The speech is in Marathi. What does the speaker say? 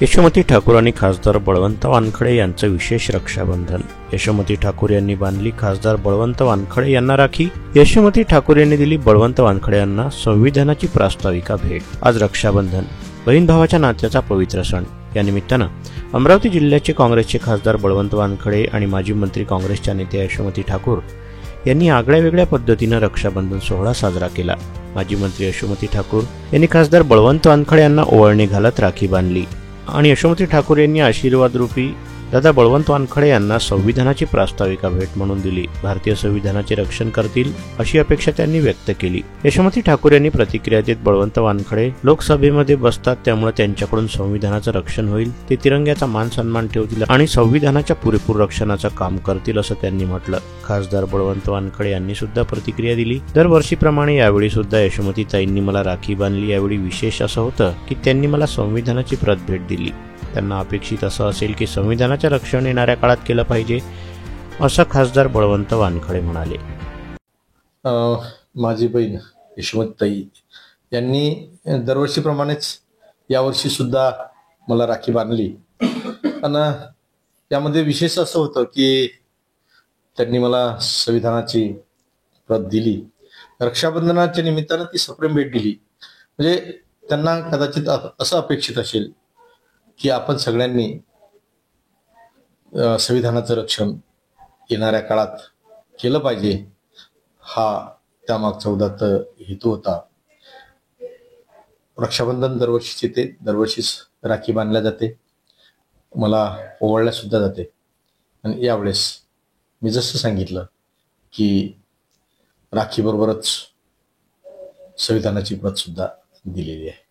यशोमती ठाकूर आणि खासदार बळवंत वानखडे यांचं विशेष रक्षाबंधन. यशोमती ठाकूर यांनी बांधली खासदार बळवंत वानखडे यांना राखी. यशोमती ठाकूर यांनी दिली बळवंत वानखडे यांना संविधानाची प्रास्ताविका भेट. आज रक्षाबंधन, बहीण भावाच्या नात्याचा पवित्र सण. या निमित्तानं अमरावती जिल्ह्याचे काँग्रेसचे खासदार बळवंत वानखडे आणि माजी मंत्री काँग्रेसच्या नेत्या यशोमती ठाकूर यांनी आगळ्या वेगळ्या पद्धतीनं रक्षाबंधन सोहळा साजरा केला. माजी मंत्री यशोमती ठाकूर यांनी खासदार बळवंत वानखडे यांना ओवाळणी घालत राखी बांधली आणि यशोमती ठाकूर यांनी आशीर्वाद रूपी दादा बळवंत वानखडे यांना संविधानाची प्रास्ताविका भेट म्हणून दिली. भारतीय संविधानाचे रक्षण करतील अशी अपेक्षा त्यांनी व्यक्त केली. यशोमती ठाकूर यांनी प्रतिक्रिया देत बळवंत वानखडे लोकसभेमध्ये बसतात, त्यामुळे त्यांच्याकडून संविधानाचं रक्षण होईल. ते तिरंग्याचा मान सन्मान ठेवतील आणि संविधानाच्या पुरेपूर रक्षणाचं काम करतील असं त्यांनी म्हटलं. खासदार बळवंत वानखडे यांनी सुद्धा प्रतिक्रिया दिली. दरवर्षीप्रमाणे यावेळी सुद्धा यशोमती ताईंनी मला राखी बांधली. यावेळी विशेष असं होतं की त्यांनी मला संविधानाची प्रत भेट दिली. त्यांना अपेक्षित असं असेल की संविधानाचं रक्षण येणाऱ्या काळात केलं पाहिजे असं खासदार बळवंत वानखडे म्हणाले. माझी बहीण यशोमती ताई यांनी दरवर्षीप्रमाणेच यावर्षी सुद्धा मला राखी बांधली. आणि यामध्ये विशेष असं होतं की त्यांनी मला संविधानाची प्रत दिली. रक्षाबंधनाच्या निमित्तानं ती सप्रेम भेट दिली. म्हणजे त्यांना कदाचित असं अपेक्षित असेल की आपण सगळ्यांनी संविधानाचं रक्षण येणाऱ्या काळात केलं पाहिजे, हा त्यामागचा उदात्त हेतू होता. रक्षाबंधन दरवर्षीच येते, दरवर्षीच राखी बांधल्या जाते, मला ओवाळल्या सुद्धा जाते. आणि यावेळेस मी जसं सांगितलं की राखीबरोबरच संविधानाची प्रत सुद्धा दिलेली आहे.